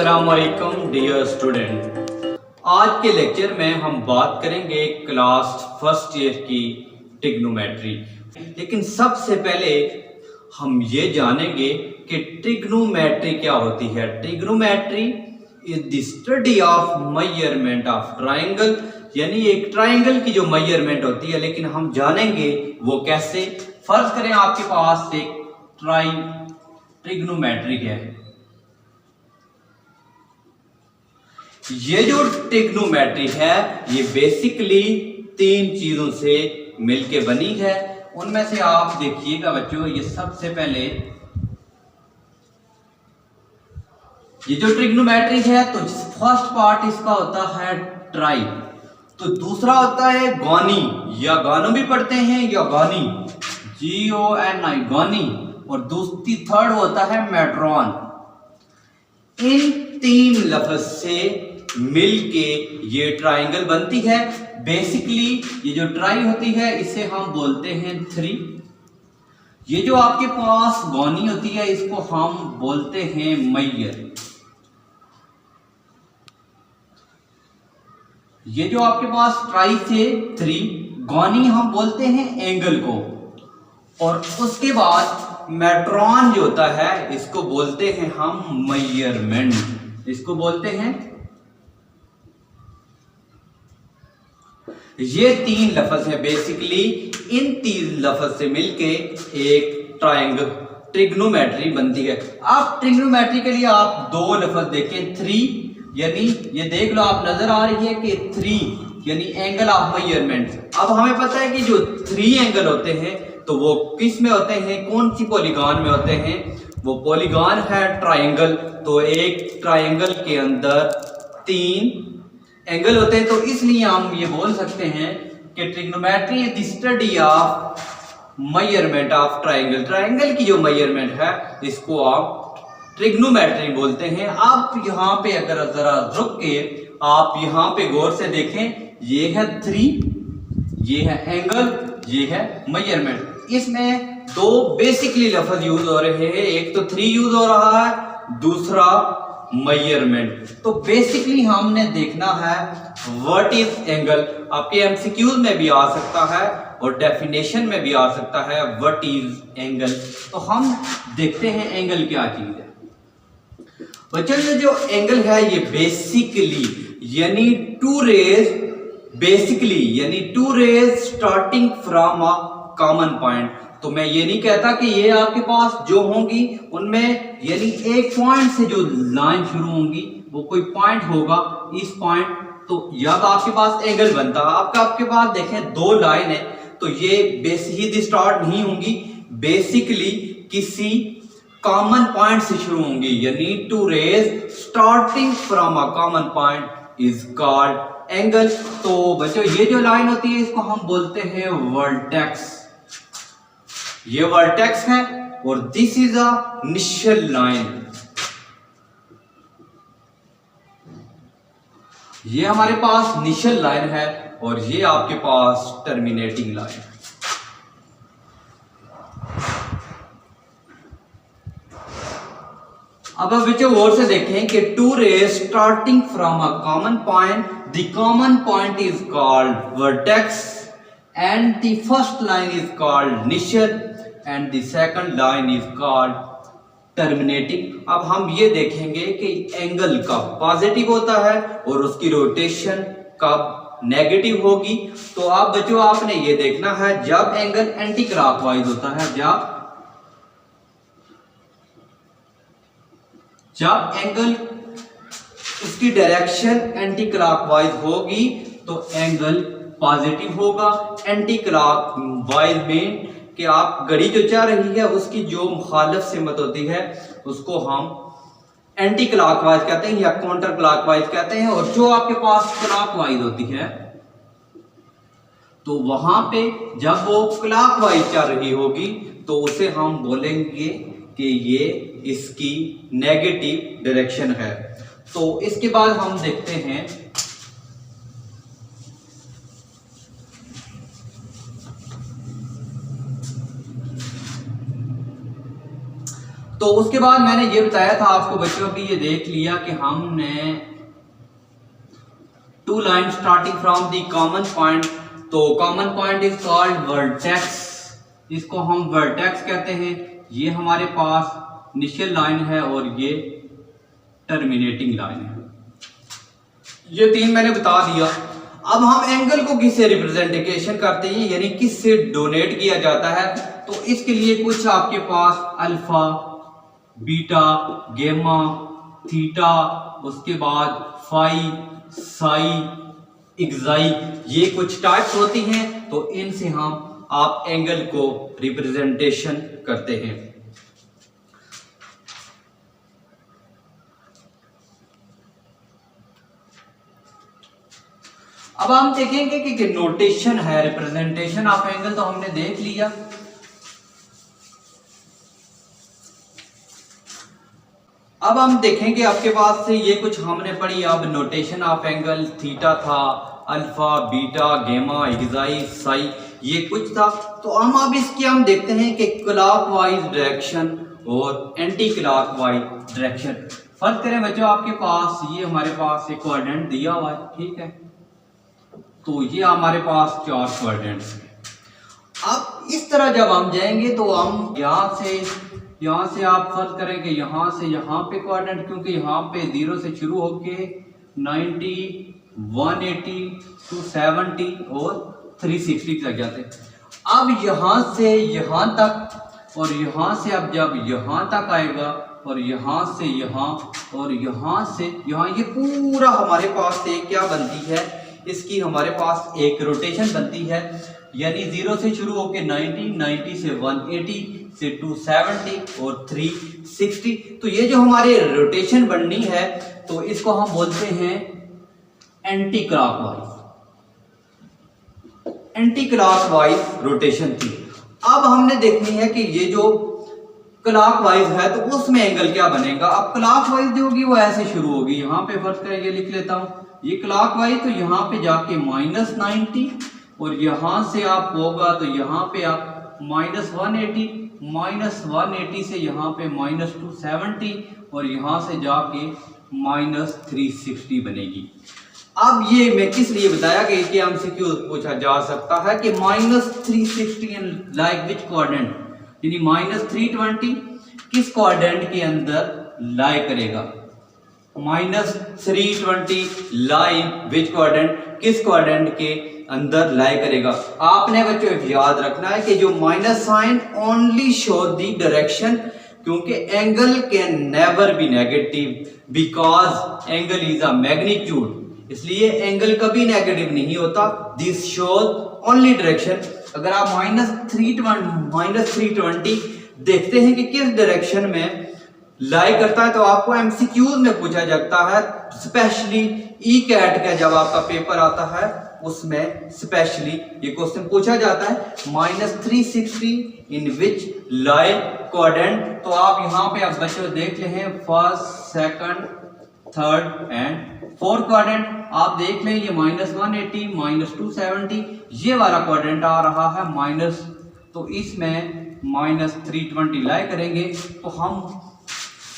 अस्सलाम वालेकुम dear student. आज के लेक्चर में हम बात करेंगे क्लास फर्स्ट ईयर की ट्रिग्नोमेट्री। लेकिन सबसे पहले हम ये जानेंगे कि ट्रिग्नोमेट्री क्या होती है। Trigonometry is the study of measurement of triangle, यानी एक ट्राइंगल की जो मेजरमेंट होती है, लेकिन हम जानेंगे वो कैसे। फर्ज करें आपके पास एक ट्रिग्नोमेट्री है। ये जो ट्रिग्नोमेट्री है ये बेसिकली तीन चीजों से मिलके बनी है। उनमें से आप देखिएगा बच्चों, ये सबसे पहले ये जो ट्रिग्नोमेट्री है तो फर्स्ट पार्ट इसका होता है ट्राई, तो दूसरा होता है गॉनी, या गानो भी पढ़ते हैं या गॉनी, GONI गॉनी, और दूसरी थर्ड होता है मेट्रॉन। इन तीन लफ्ज से मिलके ये ट्राइंगल बनती है। बेसिकली ये जो ट्राई होती है इसे हम बोलते हैं थ्री। ये जो आपके पास गॉनी होती है इसको हम बोलते हैं मैयर। ये जो आपके पास ट्राई से थ्री, गॉनी हम बोलते हैं एंगल को, और उसके बाद मेट्रॉन जो होता है इसको बोलते हैं हम मेजरमेंट। इसको बोलते हैं, ये तीन लफ्ज है बेसिकली। इन तीन लफ्ज से मिलके एक ट्राइंगल ट्रिग्नोमेट्री बनती है। अब ट्रिग्नोमेट्री के लिए आप दो लफ्ज देखें, थ्री, यानी ये देख लो आप, नजर आ रही है कि थ्री यानी एंगल ऑफ मेजरमेंट। अब हमें पता है कि जो थ्री एंगल होते हैं तो वो किस में होते हैं, कौन सी पॉलीगॉन में होते हैं, वो पॉलीगॉन है ट्राइंगल। तो एक ट्राइंगल के अंदर तीन एंगल होते हैं, तो इसलिए हम ये बोल सकते हैं कि trigonometry is the study of measurement of triangle. Triangle की जो मेजरमेंट है इसको आप ट्रिग्नोमेट्री बोलते हैं। आप यहाँ पे अगर जरा रुक के आप यहाँ पे गौर से देखें, ये है थ्री, ये है एंगल, ये है मेजरमेंट। इसमें दो बेसिकली लफ्ज यूज हो रहे हैं, एक तो थ्री यूज हो रहा है, दूसरा मेजरमेंट। तो बेसिकली हमने देखना है व्हाट इज एंगल। आपके एमसीक्यूज में भी आ सकता है और डेफिनेशन में भी आ सकता है व्हाट इज एंगल। तो हम देखते हैं एंगल क्या चीज है। बच्चों ये जो एंगल है ये बेसिकली यानी two rays starting from a common point. तो मैं ये नहीं कहता कि ये आपके पास जो होंगी उनमें यानी एक पॉइंट से जो लाइन शुरू होंगी वो कोई पॉइंट होगा, इस पॉइंट, तो जब आपके पास एंगल बनता है, आपके पास देखें दो लाइन है, तो ये सीधी स्टार्ट नहीं होंगी, बेसिकली किसी कॉमन पॉइंट से शुरू होंगी, यानी two rays starting from a common point is called angle. तो बच्चों ये जो लाइन होती है इसको हम बोलते हैं वर्टेक्स। ये वर्टेक्स है और this is a initial line. ये हमारे पास इनिशियल लाइन है और ये आपके पास टर्मिनेटिंग लाइन है। अब बच्चों गौर से देखें कि two rays starting from a common point, the common point is called vertex and the first line is called initial and the second line is called terminating। अब हम ये देखेंगे कि एंगल कब पॉजिटिव होता है और उसकी रोटेशन कब नेगेटिव होगी। तो आप बच्चों आपने ये देखना है जब एंगल एंटी क्लॉकवाइज होता है, जब एंगल उसकी डायरेक्शन एंटी क्लॉकवाइज होगी तो एंगल पॉजिटिव होगा। एंटी क्लॉकवाइज में कि आप घड़ी जो चल रही है उसकी जो मुखालिफ सिमत होती है उसको हम एंटी क्लॉकवाइज कहते हैं या काउंटर क्लॉकवाइज कहते हैं, और जो आपके पास क्लॉकवाइज होती है तो वहां पे जब वो क्लॉकवाइज चल रही होगी तो उसे हम बोलेंगे कि ये इसकी नेगेटिव डायरेक्शन है। तो इसके बाद हम देखते हैं तो उसके बाद मैंने ये बताया था आपको बच्चों की, ये देख लिया कि हमने 2 line starting from the common point, तो common point is called vertex, इसको हम वर्टेक्स कहते हैं। ये हमारे पास इनिशियल लाइन है और ये टर्मिनेटिंग लाइन है। ये 3 मैंने बता दिया। अब हम एंगल को किससे रिप्रेजेंटेशन करते हैं, यानी किससे डोनेट किया जाता है, तो इसके लिए कुछ आपके पास अल्फा, बीटा, गेमा, थीटा, उसके बाद फाई, साई, एक्साई, ये कुछ टाइप्स होती हैं। तो इनसे हम आप एंगल को रिप्रेजेंटेशन करते हैं। अब हम देखेंगे कि नोटेशन है रिप्रेजेंटेशन ऑफ एंगल, तो हमने देख लिया। अब हम देखेंगे आपके पास से ये कुछ हमने पढ़ी। अब नोटेशन ऑफ एंगल थीटा था, अल्फा, बीटा, गेमा, एक्साई, साई, ये कुछ था। तो अब इसके हम देखते हैं कि क्लॉकवाइज डायरेक्शन और एंटी क्लॉकवाइज डायरेक्शन। फर्ज करें बच्चों आपके पास ये हमारे पास एक कोऑर्डिनेट दिया हुआ है, ठीक है, तो ये हमारे पास 4 कोऑर्डिनेट्स हैं। अब इस तरह जब हम जाएंगे तो हम यहाँ से आप फर्ज करें कि यहाँ से यहाँ पे कोऑर्डिनेट, क्योंकि यहाँ पे 0 से शुरू होके 90, 180, 270 और 360 तक जाते हैं। अब यहाँ से यहाँ तक और यहाँ से अब जब यहाँ तक आएगा और यहाँ से यहाँ और यहाँ से यहाँ, ये पूरा हमारे पास एक क्या बनती है, इसकी हमारे पास एक रोटेशन बनती है। यानी 0 से शुरू होकर 90, 90 से 180 से 270 और 360। तो ये जो हमारे रोटेशन बननी है तो इसको हम बोलते हैं anti clockwise, anti clockwise rotation थी। अब हमने देखनी है कि ये जो क्लॉकवाइज है तो उसमें एंगल क्या बनेगा। अब क्लॉकवाइज जो होगी वो ऐसे शुरू होगी, यहाँ पे फर्ज करें ये लिख लेता हूँ, ये क्लॉकवाइज, तो यहाँ पे जाके -90 और यहाँ से आप होगा तो यहाँ पे आप -180, -180 से यहाँ पे -270 और यहाँ से जाके -360 बनेगी। अब ये मैं किस लिए बताया कि एमसीक्यू पूछा जा सकता है कि -360 लाइक विच कोऑर्डिनेट, यानी -320 किस कोऑर्डिनेट के अंदर लाई करेगा। -320 लाई विच कोऑर्डिनेट किस कोऑर्डिनेट के अंदर लाई करेगा। आपने बच्चों याद रखना है कि जो minus sign only show the direction, क्योंकि angle can never be negative because angle is a magnitude, इसलिए एंगल कभी नेगेटिव नहीं होता। This shows only direction. अगर आप -320 देखते हैं कि किस डायरेक्शन में लाई करता है तो आपको एमसीक्यूज में पूछा जाता है, स्पेशली ई कैट का जब आपका पेपर आता है उसमें स्पेशली ये क्वेश्चन पूछा जाता है, -360 इन विच लाई कोऑर्डिनेट। तो आप यहाँ पे आप बच्चों देख ले हैं first, second, third and fourth coordinate. आप देख लें ये -180, -270 ये वाला कोऑर्डिनेट आ रहा है माइनस, तो इसमें -320 लाई करेंगे तो हम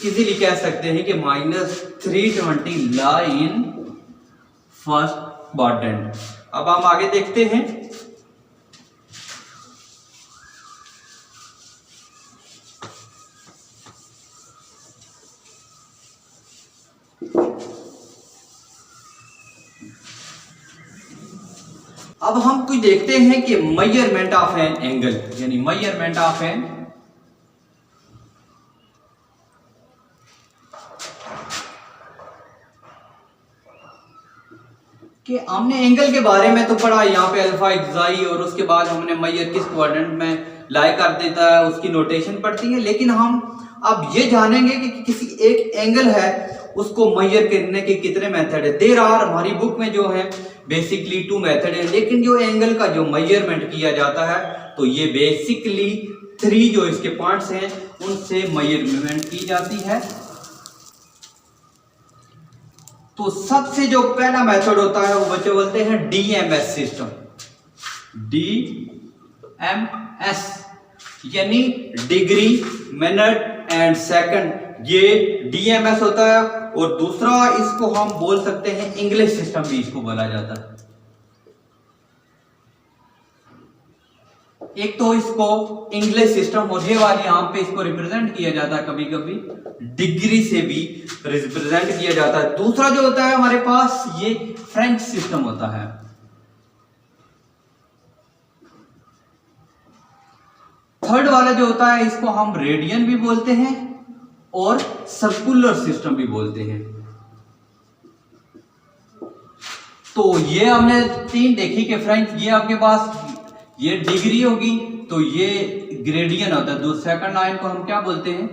इजीली कह सकते हैं कि -320 लाई इन फर्स्ट क्वाड्रेंट। अब हम आगे देखते हैं। अब हम कुछ देखते हैं कि मेजरमेंट ऑफ एन एंगल, यानी मेजरमेंट ऑफ एन कि हमने एंगल के बारे में तो पढ़ा, यहाँ पे अल्फा, एक्साई, और उसके बाद हमने मेजर किस क्वाड्रेंट में लाई कर देता है उसकी नोटेशन पढ़ती है। लेकिन हम अब ये जानेंगे कि किसी एक एंगल है उसको मेजर करने के कितने मेथड है। देयर आर, हमारी बुक में जो है बेसिकली 2 मेथड है, लेकिन जो एंगल का जो मेजरमेंट किया जाता है तो ये बेसिकली 3 जो इसके पॉइंट्स हैं उनसे मेजरमेंट की जाती है। तो सबसे जो पहला मेथड होता है वो बच्चे बोलते हैं डीएमएस सिस्टम, डीएमएस यानी डिग्री, मिनट एंड सेकंड ये DMS होता है, और दूसरा इसको हम बोल सकते हैं इंग्लिश सिस्टम भी इसको बोला जाता है। एक तो इसको इंग्लिश सिस्टम और ये वाली यहाँ पे इसको रिप्रेजेंट किया जाता है, कभी कभी डिग्री से भी रिप्रेजेंट किया जाता है। दूसरा जो होता है हमारे पास ये फ्रेंच सिस्टम होता है। थर्ड वाला जो होता है इसको हम रेडियन भी बोलते हैं और सर्कुलर सिस्टम भी बोलते हैं। तो ये हमने तीन देखी कि फ्रेंड्स ये आपके पास ये डिग्री होगी, तो ये ग्रेडियन होता है। सेकंड लाइन को हम क्या बोलते हैं,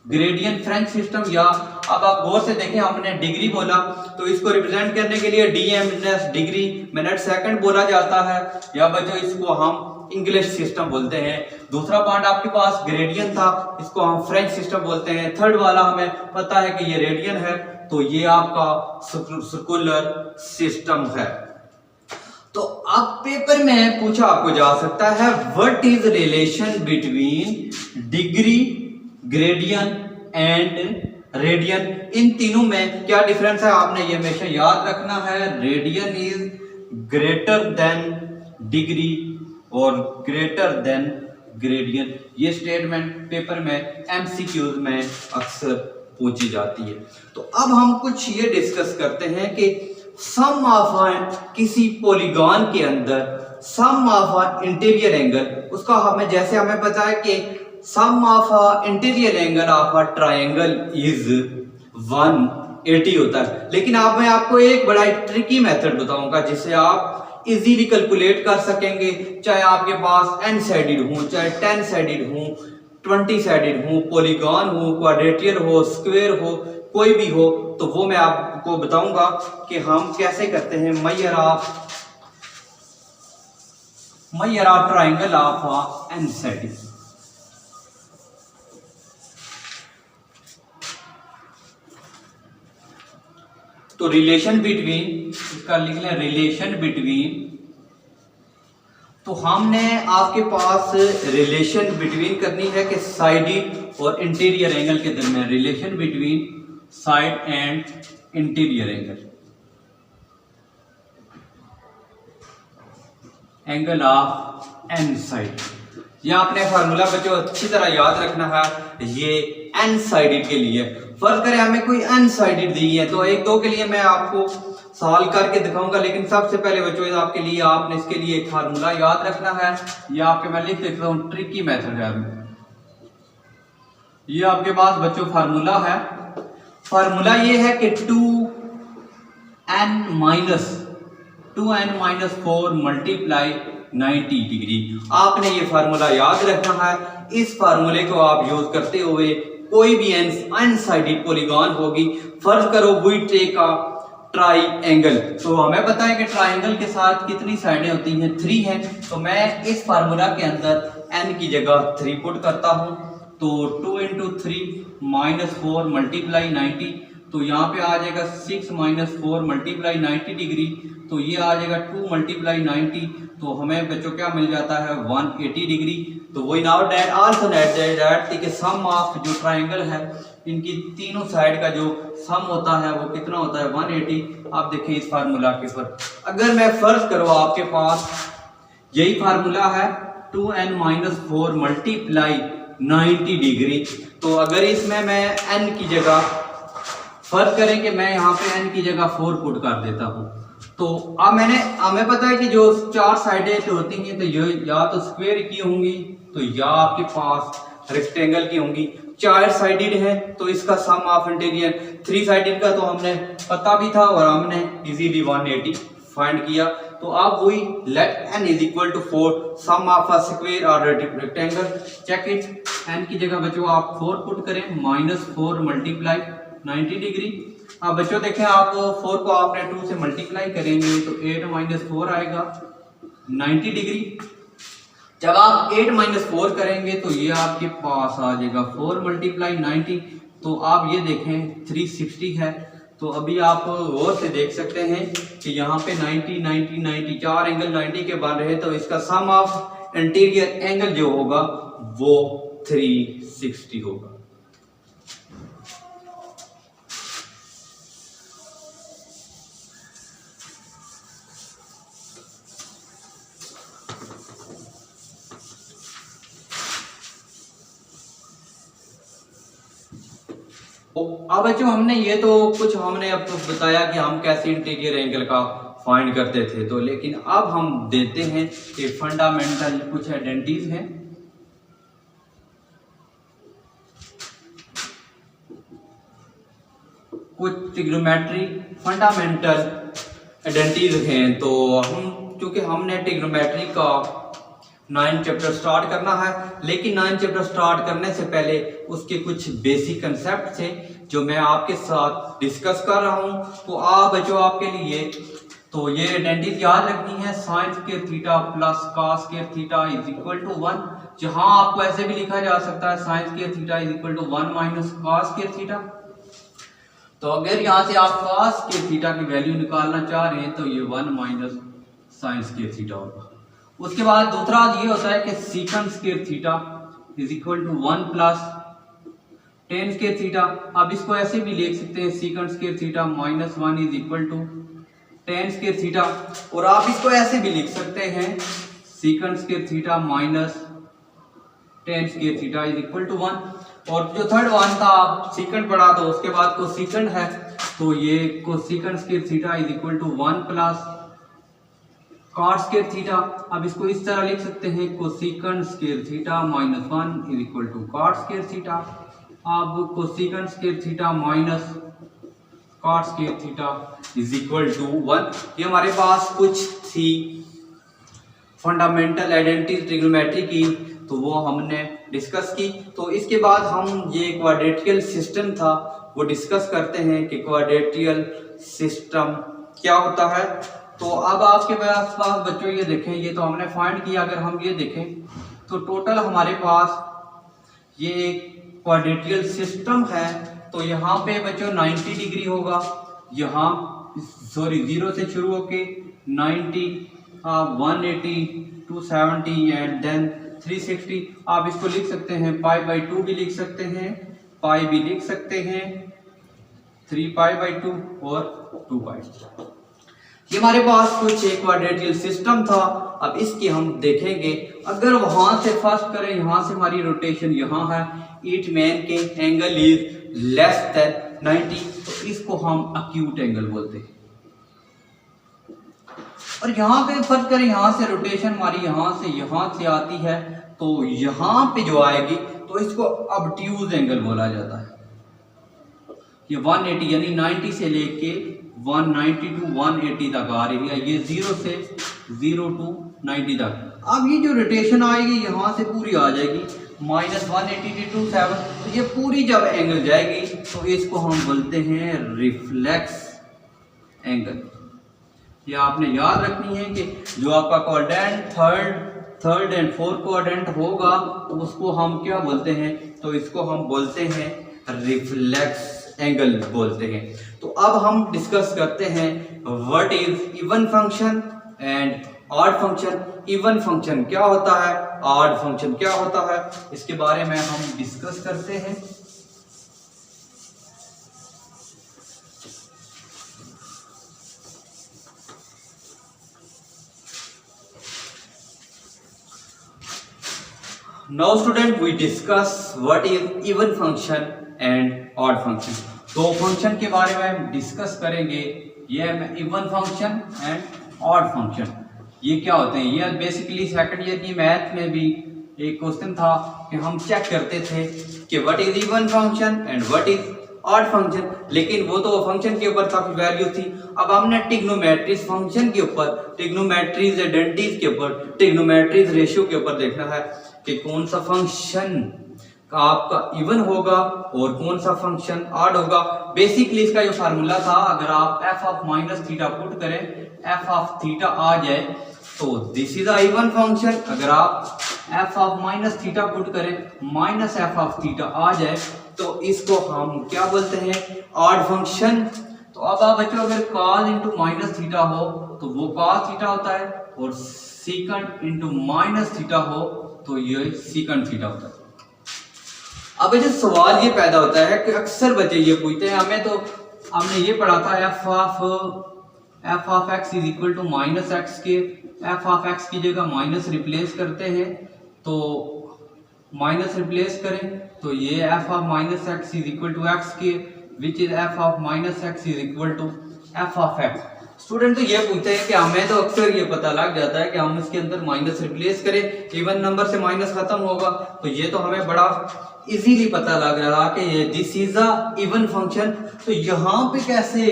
ग्रेडियन फ्रेंच सिस्टम। या अब आप गौर से देखें, हमने डिग्री बोला तो इसको रिप्रेजेंट करने के लिए DMS डिग्री मिनट सेकंड बोला जाता है, या बच्चों इसको हम इंग्लिश सिस्टम बोलते हैं। दूसरा पॉइंट आपके पास ग्रेडियन था, इसको हम फ्रेंच सिस्टम बोलते हैं। थर्ड वाला हमें पता है कि ये रेडियन है, तो ये आपका सर्कुलर सिस्टम है। तो अब पेपर में पूछा आपको जा सकता है what is relation between degree, gradian and radian, इन तीनों में क्या डिफरेंस है। आपने ये हमेशा याद रखना है, radian is greater than degree और ग्रेटर देन ग्रेडियन। ये स्टेटमेंट पेपर में MCQs में अक्सर पूछी जाती है। तो अब हम कुछ ये डिस्कस करते हैं कि सम ऑफ किसी पॉलीगॉन के अंदर सम ऑफ इंटीरियर एंगल, उसका जैसे हमें पता है कि sum of interior angle of a triangle is 180 होता है। लेकिन मैं आपको एक बड़ा ट्रिकी मेथड बताऊंगा जिससे आप इजीली कैलकुलेट कर सकेंगे, चाहे आपके पास n साइडेड हो, चाहे 10 साइडेड हो, 20 साइडेड हो, पॉलीगॉन हो, क्वाड्रेटियर हो, स्क्वायर हो, कोई भी हो। तो वो मैं आपको बताऊंगा कि हम कैसे करते हैं measure of triangle of n sided. तो रिलेशन बिटवीन, इसका लिख लें रिलेशन बिटवीन। तो हमने आपके पास रिलेशन बिटवीन करनी है कि साइडेड और इंटीरियर एंगल के दरमियान, relation between side and interior angle of n side. ये आपने फार्मूला बच्चों अच्छी तरह याद रखना है, ये n साइडेड के लिए। फर्ज करें हमें कोई n साइडेड दी है, तो एक दो के लिए मैं आपको सॉल्व करके दिखाऊंगा, लेकिन सबसे पहले बच्चों आपके लिए आपने इसके लिए एक फार्मूला याद रखना है। ये आपके मैं लिख देता हूं, ट्रिकी मेथड है। ये आपके पास बच्चों फार्मूला है। फार्मूला ये है कि 2n माइनस 4 मल्टीप्लाई 90 डिग्री। आपने ये फार्मूला याद रखना है। इस फार्मूले को आप यूज करते हुए कोई भी अनसाइडेड पॉलीगॉन होगी, फर्ज करो वी टेक अ ट्राइंगल। तो हमें पता है कि ट्राइंगल के साथ कितनी साइडें होती हैं, 3 हैं। तो मैं इस फार्मूला के अंदर n की जगह 3 पुट करता हूं। तो 2 × 3 माइनस 4 मल्टीप्लाई 90, तो यहाँ पे आ जाएगा 6 माइनस 4 मल्टीप्लाई 90 डिग्री। तो ये आ जाएगा 2 मल्टीप्लाई 90, तो हमें बच्चों क्या मिल जाता है 180 डिग्री। तो वही नाउ दैट आल्सो दैट कि सम ऑफ जो ट्रायंगल है इनकी तीनों साइड का जो सम होता है वो कितना होता है 180। आप देखिए इस फार्मूला के ऊपर, अगर मैं फर्ज करो आपके पास यही फार्मूला है 2n माइनस 4 मल्टीप्लाई 90 डिग्री। तो अगर इसमें मैं n की जगह फर्ज करें कि मैं यहाँ पे n की जगह 4 पुट कर देता हूँ, तो अब हमें पता है कि जो 4 साइडें होती हैं तो ये या तो स्क्वायर की होंगी तो या आपके पास रेक्टेंगल की होंगी। 4 साइडेड है तो इसका सम ऑफ इंटीरियर 3 साइडेड का तो हमने पता भी था और हमने इजीली 180 फाइंड किया। तो आप वही let n is equal to 4 sum of a square और रेक्टेंगल। चेक इट, n की जगह बच्चों आप 4 पुट करें, माइनस 4 मल्टीप्लाई 90 डिग्री। अब बच्चों देखें आप 4 को आपने 2 से मल्टीप्लाई करेंगे तो 8 माइनस 4 आएगा 90 डिग्री। जब आप 8 माइनस 4 करेंगे तो ये आपके पास आ जाएगा 4 मल्टीप्लाई 90, तो आप ये देखें 360 है। तो अभी आप और से देख सकते हैं कि यहाँ पे 90 90 90 4 एंगल 90 के बन रहे, तो इसका सम ऑफ इंटीरियर एंगल जो होगा वो 360 होगा। तो अब बच्चों हमने ये तो कुछ हमने अब तो बताया कि हम कैसे इंटीरियर एंगल का फाइंड करते थे, तो लेकिन अब हम देते हैं कि फंडामेंटल कुछ आइडेंटिटीज हैं। कुछ ट्रिग्नोमेट्री फंडामेंटल आइडेंटिटीज हैं। तो हम क्योंकि हमने ट्रिग्नोमेट्री का 9 चैप्टर स्टार्ट करना है, लेकिन 9 चैप्टर स्टार्ट करने से पहले उसके कुछ बेसिक कंसेप्ट थे जो मैं आपके साथ डिस्कस कर रहा हूं। तो आप बच्चों आपके लिए तो ये आइडेंटिटीज याद रखनी है। Sine square theta plus cos square theta is equal to 1। जहां आपको ऐसे भी लिखा जा सकता है sine square theta is equal to 1 minus cos square theta. तो अगर यहाँ से आप कॉस स्क्वायर थीटा की वैल्यू निकालना चाह रहे हैं तो ये 1 माइनस साइन स्क्वायर थीटा होगा। उसके बाद दूसरा ये होता है कि secant square theta is equal to 1 plus tan square theta. अब इसको ऐसे भी लिख सकते हैं secant square theta minus 1 is equal to tan square theta. और आप इसको ऐसे भी लिख सकते हैं secant square theta minus tan square theta is equal to 1। और जो थर्ड वन था सीकंड पढ़ा तो उसके बाद कोसेकंड है, तो ये cosecant square theta is equal to 1 plus cot square theta. अब इसको इस तरह लिख सकते हैं cosecant square theta minus 1 is equal to cot square theta. अब cosecant square theta minus cot square theta is equal to 1। ये हमारे पास कुछ थी फंडामेंटल आइडेंटिटी ट्रिग्नोमेट्री की, तो वो हमने डिस्कस की। तो इसके बाद हम ये क्वाड्रेटिकल सिस्टम था वो डिस्कस करते हैं कि क्वाड्रेटिकल सिस्टम क्या होता है। तो अब आपके पास बच्चों ये देखें, ये तो हमने फाइंड किया। अगर हम ये देखें तो टोटल हमारे पास ये एक क्वाड्रेटिकल सिस्टम है। तो यहाँ पे बच्चों 90 डिग्री होगा, यहाँ सॉरी 0 से शुरू होके 90, 180, 270 एंड देन 360। आप इसको लिख सकते हैं पाई बाई 2 भी लिख सकते हैं, पाई भी लिख सकते हैं, 3 पाई बाई 2 और 2 पाई। ये हमारे पास कुछ एक क्वाड्रेटिकल सिस्टम था। अब इसकी हम देखेंगे, अगर वहां से फर्स्ट करें, यहां से हमारी रोटेशन यहाँ है, इट मीन के एंगल इज लेस देन 90, तो इसको हम अक्यूट एंगल बोलते हैं। और यहाँ पे फर्स्ट करें, यहाँ से रोटेशन हमारी यहाँ से आती है, तो यहाँ पे जो आएगी तो इसको ऑब्ट्यूज एंगल बोला जाता है। ये 180 यानी 90 से लेके 190 टू 180 तक आ रही है, ये 0 से 0 टू 90 तक। अब ये जो रोटेशन आएगी यहाँ से पूरी आ जाएगी माइनस 180 टू 7, तो ये पूरी जब एंगल जाएगी तो इसको हम बोलते हैं रिफ्लेक्स एंगल। ये आपने याद रखनी है कि जो आपका quadrant third and fourth quadrant होगा तो उसको हम क्या बोलते हैं, तो इसको हम बोलते हैं रिफ्लेक्स एंगल बोलते हैं। तो अब हम डिस्कस करते हैं what is even function and odd function. Even function क्या होता है, ऑड फंक्शन क्या होता है, इसके बारे में हम डिस्कस करते हैं। Now student we discuss what is even function and odd function। दो फंक्शन के बारे में हम डिस्कस करेंगे, ये है even function and odd function. ये क्या होते हैं, ये बेसिकली सेकंड ईयर की मैथ में भी एक क्वेश्चन था कि हम चेक करते थे कि what is even function and what is odd function, लेकिन वो तो फंक्शन के ऊपर था, वैल्यू थी। अब हमने ट्रिग्नोमेट्रीज फंक्शन के ऊपर, ट्रिग्नोमेट्रीज आइडेंटिटीज के ऊपर, ट्रिग्नोमेट्रीज रेशियो के ऊपर देखना है कि कौन सा फंक्शन का आपका इवन होगा और कौन सा फंक्शन ऑड होगा। बेसिकली इसका जो फार्मूला था, अगर आप f of minus theta put करें, f ऑफ थीटा आ जाए तो this is a even function. अगर आप f of minus theta put करें, माइनस f ऑफ थीटा आ जाए तो इसको हम क्या बोलते हैं, ऑड फंक्शन। तो अब आप बच्चों अगर cos इंटू माइनस थीटा हो तो वो cos थीटा होता है, और secant इंटू माइनस थीटा हो तो ये secant थीटा होता है। अब जो सवाल ये पैदा होता है कि अक्सर बच्चे ये पूछते हैं हमें, तो हमने ये पढ़ा था f of x is equal to minus x के, f ऑफ x की जगह माइनस रिप्लेस करते हैं तो माइनस रिप्लेस करें तो ये F of minus X is equal to X के, which is F of minus X is equal to F of X. Student तो ये पूछते हैं कि हमें तो अक्सर ये पता लग जाता है कि हम इसके अंदर माइनस रिप्लेस करें, इवन नंबर से माइनस खत्म होगा, तो ये तो हमें बड़ा इजीली पता लग रहा कि ये this is a even function. तो यहाँ पे कैसे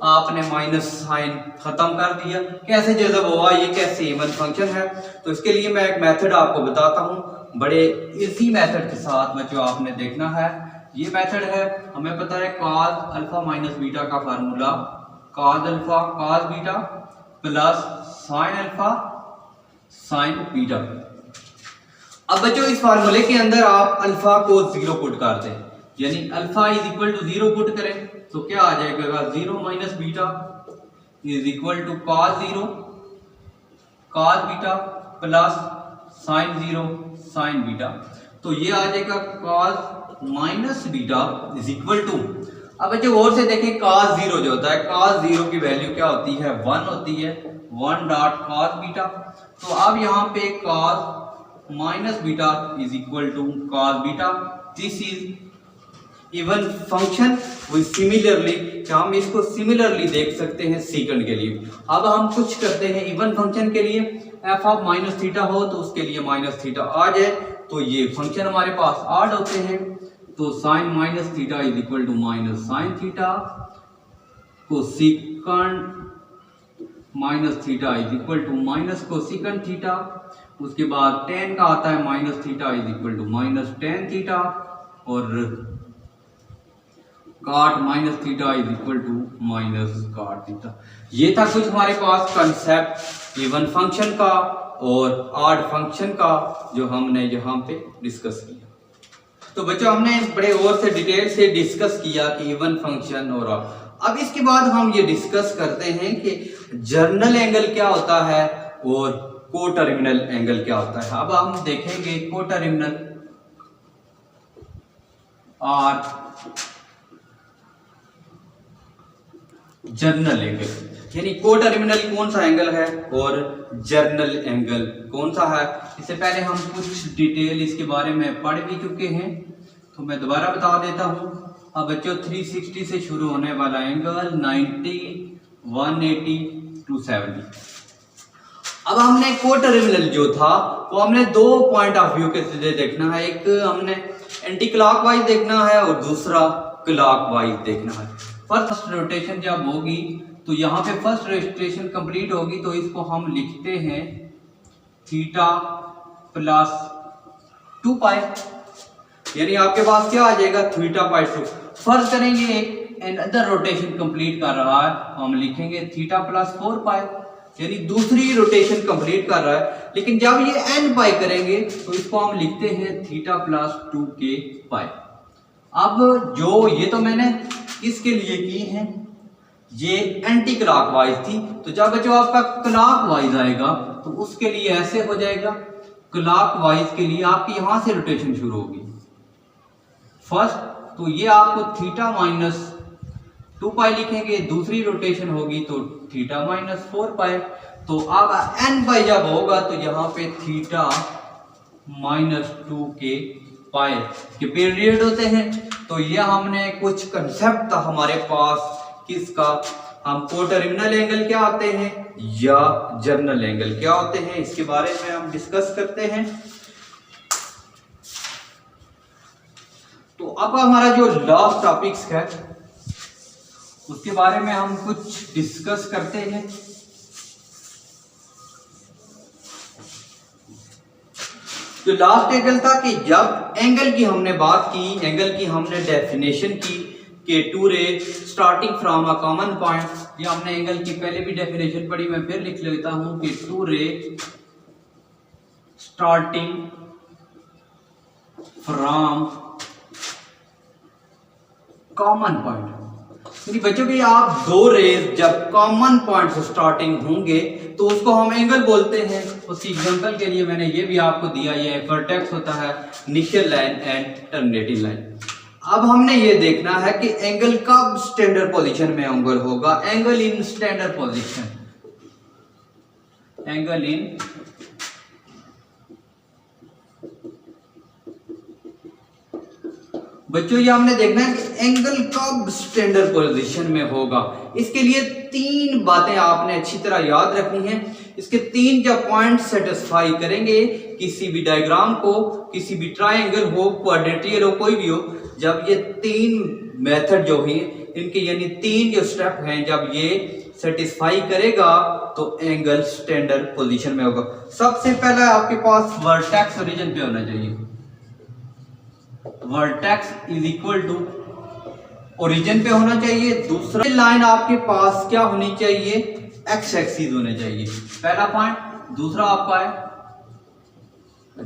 आपने माइनस साइन खत्म कर दिया, कैसे जज़ब हुआ, ये कैसे इवन फंक्शन है? तो इसके लिए मैं एक मेथड आपको बताता हूँ, बड़े इजी मेथड के साथ बच्चों आपने देखना है। ये मेथड है, हमें पता है कॉस अल्फा माइनस बीटा का formula, cos alpha cos beta plus sine alpha sign beta. अब बच्चों इस फार्मूले के अंदर आप अल्फा को 0 पुट कर दें, यानी alpha is equal to 0 put करें तो क्या आ जाएगा, 0 minus beta is equal to cos 0 cos beta plus sine 0 sine beta. तो ये आ जाएगा cos minus beta is equal to, अब बच्चों और से देखें cos 0 जो होता है, cos 0 की वैल्यू क्या होती है, 1 होती है, 1 डॉट cos बीटा। तो अब यहाँ पे cos minus beta is equal to cos beta, this is even function. Similarly हम इसको सिमिलरली देख सकते हैं सेकंड के लिए। अब हम कुछ करते हैं इवन फंक्शन के लिए, एफ ऑफ माइनस थीटा हो तो उसके लिए माइनस थीटा आ जाए, तो ये फंक्शन हमारे पास ऐड होते हैं। तो sine minus theta is equal to minus sine theta, cosecant minus theta is equal to minus cosecant theta, उसके बाद टेन का आता है minus theta is equal to minus tan theta, और cot minus theta is equal to minus cot theta. ये था कुछ हमारे पास कंसेप्ट इवन फंक्शन का और ऑड फंक्शन का जो हमने यहाँ पे डिस्कस किया। तो बच्चों हमने बड़े और से डिटेल से डिस्कस किया कि इवन फंक्शन और ऑड। अब इसके बाद हम ये डिस्कस करते हैं कि जर्नल एंगल क्या होता है और कोटर्मिनल एंगल क्या होता है। अब हम देखेंगे कोटर्मिनल और जर्नल एंगल, यानी कोटर्मिनल कौन सा एंगल है और जर्नल एंगल कौन सा है। इससे पहले हम कुछ डिटेल इसके बारे में पढ़ भी चुके हैं, तो मैं दोबारा बता देता हूं। अब बच्चों 360 से शुरू होने वाला एंगल 90, 180, 270। अब हमने कोटर्मिनल जो था वो हमने दो पॉइंट ऑफ व्यू के से देखना है, एक हमने एंटी क्लॉकवाइज देखना है और दूसरा क्लॉकवाइज देखना है। फर्स्ट रोटेशन जब होगी तो यहाँ पे फर्स्ट रोटेशन कंप्लीट होगी तो इसको हम लिखते हैं थीटा प्लस 2 पाई, यानी आपके पास क्या आ जाएगा थीटा पाई 2। फर्स्ट करेंगे एक अनदर रोटेशन कंप्लीट कर रहा है, हम लिखेंगे थीटा प्लस 4 पाई, यानी दूसरी रोटेशन कंप्लीट कर रहा है। लेकिन जब ये एन पाई करेंगे तो इसको हम लिखते हैं थीटा प्लस 2k पाई। अब जो ये तो मैंने इसके लिए की है, ये एंटी क्लॉकवाइज थी, तो जब बच्चों आपका क्लॉकवाइज आएगा तो उसके लिए ऐसे हो जाएगा। क्लॉकवाइज के लिए आपकी यहां से रोटेशन शुरू होगी फर्स्ट, तो ये आपको थीटा माइनस 2 पाई लिखेंगे, दूसरी रोटेशन होगी तो थीटा माइनस 4 पाई। तो अब एन पाई जब होगा तो यहाँ पे थीटा माइनस 2k पाई के पीरियड होते हैं। तो ये हमने कुछ कंसेप्ट था हमारे पास किसका, हम कोटर्मिनल एंगल क्या होते हैं या जर्नल एंगल क्या होते हैं, इसके बारे में हम डिस्कस करते हैं। तो अब हमारा जो लास्ट टॉपिक्स है उसके बारे में हम कुछ डिस्कस करते हैं। तो लास्ट एंगल था कि जब एंगल की हमने बात की, एंगल की हमने डेफिनेशन की कि टू रे starting from a common point. ये हमने एंगल की पहले भी डेफिनेशन पढ़ी, मैं फिर लिख लेता हूं कि टू रे स्टार्टिंग फ्रॉम कॉमन पॉइंट, यानी बच्चों की आप दो रेज जब कॉमन पॉइंट से स्टार्टिंग होंगे तो उसको हम एंगल बोलते हैं। उसी एग्जांपल के लिए मैंने ये भी आपको दिया, ये वर्टेक्स होता है initial line and terminating line. अब हमने ये देखना है कि एंगल कब स्टैंडर्ड पोजीशन में एंगल होगा, angle in standard position, angle in बच्चों ये हमने देखना है कि एंगल कब स्टैंडर्ड पोजीशन में होगा। इसके लिए 3 बातें आपने अच्छी तरह याद रखनी है। इसके 3 जब पॉइंट सेटिस्फाई करेंगे किसी भी डायग्राम को, किसी भी ट्रायंगल हो, क्वाड्रेटियल हो, कोई भी हो, जब ये 3 मेथड जो है इनके यानी 3 जो स्टेप हैं जब ये सेटिस्फाई करेगा तो एंगल स्टैंडर्ड पोजीशन में होगा। सबसे पहला आपके पास वर्टेक्स ओरिजिन पे होना चाहिए। Vertex is equal to origin पे होना चाहिए। दूसरा लाइन आपके पास क्या होनी चाहिए, एक्स एक्सिस होने चाहिए, पहला पॉइंट। दूसरा आपका है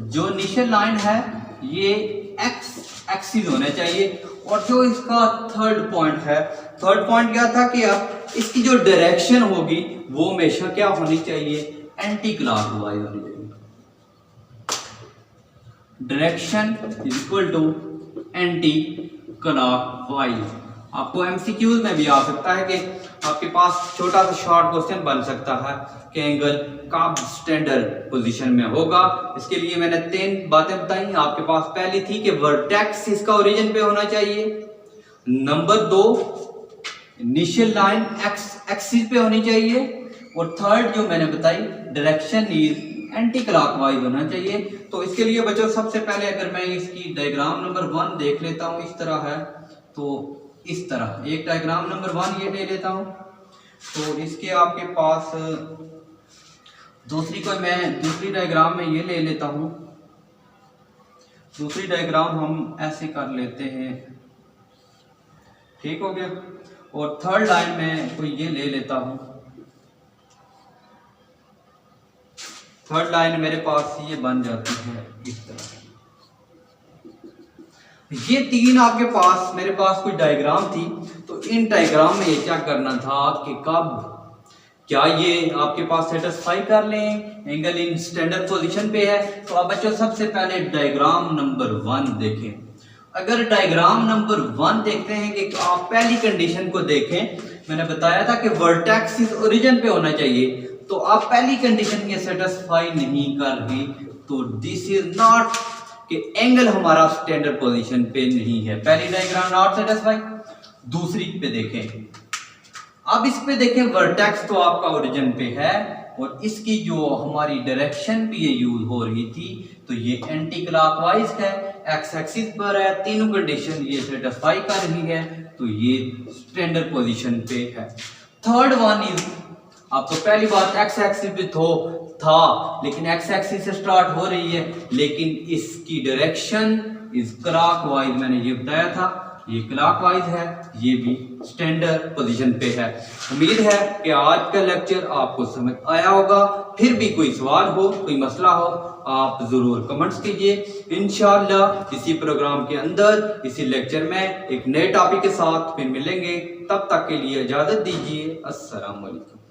जो इनिशियल लाइन है ये एक्स एक्सिस होना चाहिए। और जो इसका थर्ड पॉइंट है, थर्ड पॉइंट क्या था कि अब इसकी जो डायरेक्शन होगी वो हमेशा क्या होनी चाहिए, एंटी क्लॉकवाइज होनी चाहिए। Direction is equal to anti clockwise. आपको एमसीक्यूज में भी आ सकता है कि आपके पास छोटा सा शॉर्ट क्वेश्चन बन सकता है कि एंगल कब स्टैंडर्ड पोजीशन में होगा। इसके लिए मैंने 3 बातें बताई आपके पास। पहली थी कि वर्टेक्स इसका ओरिजिन पे होना चाहिए। Number 2 initial line x axis पे होनी चाहिए। और थर्ड जो मैंने बताई डायरेक्शन इज एंटी क्लॉकवाइज होना चाहिए। तो इसके लिए बच्चों सबसे पहले अगर मैं इसकी डायग्राम नंबर 1 देख लेता हूँ, इस तरह है तो इस तरह एक डायग्राम नंबर 1 ये ले लेता हूँ। तो इसके आपके पास दूसरी डायग्राम में ये ले लेता हूँ। दूसरी डायग्राम हम ऐसे कर लेते हैं, ठीक हो गया। और थर्ड लाइन में कोई ये ले लेता हूँ। थर्ड लाइन मेरे पास ये बन जाती है इस तरह। ये 3 आपके पास मेरे पास कोई डायग्राम थी। तो इन डायग्राम में ये क्या करना था कि कब क्या ये आपके पास सेटिस्फाई कर लें, एंगल इन स्टैंडर्ड पोजीशन पे है। तो अब बच्चों सबसे पहले डायग्राम नंबर 1 देखें। अगर डायग्राम नंबर 1 देखते हैं कि आप पहली कंडीशन को देखें, मैंने बताया था कि वर्टेक्स इस ओरिजिन पे होना चाहिए। तो आप पहली कंडीशन ये सेटिस्फाई नहीं कर रही तो दिस इज नॉट कि एंगल हमारा स्टैंडर्ड पोजीशन पे नहीं है। पहली डायग्राम नॉट सेटिस्फाई। दूसरी पे देखें, अब इस पे देखें वर्टेक्स तो आपका ओरिजिन पे है और इसकी जो हमारी डायरेक्शन भी ये यूज हो रही थी तो ये एंटी क्लॉकवाइज है, एक्स एक्सिस पर है। तीनों कंडीशन ये सेटिस्फाई कर रही है तो ये स्टैंडर्ड पोजीशन पे है। थर्ड वन इज, अब तो पहली बात एक्स एक्सिस पे था लेकिन एक्स एक्सिस से स्टार्ट हो रही है लेकिन इसकी डायरेक्शन इज क्लॉकवाइज। मैंने ये बताया था ये क्लॉकवाइज है, ये भी स्टैंडर्ड पोजीशन पे है। उम्मीद है कि आज का लेक्चर आपको समझ आया होगा। फिर भी कोई सवाल हो, कोई मसला हो, आप जरूर कमेंट्स कीजिए। इंशाअल्लाह इसी प्रोग्राम के अंदर इसी लेक्चर में एक नए टॉपिक के साथ फिर मिलेंगे। तब तक के लिए इजाजत दीजिए। अस्सलाम वालेकुम।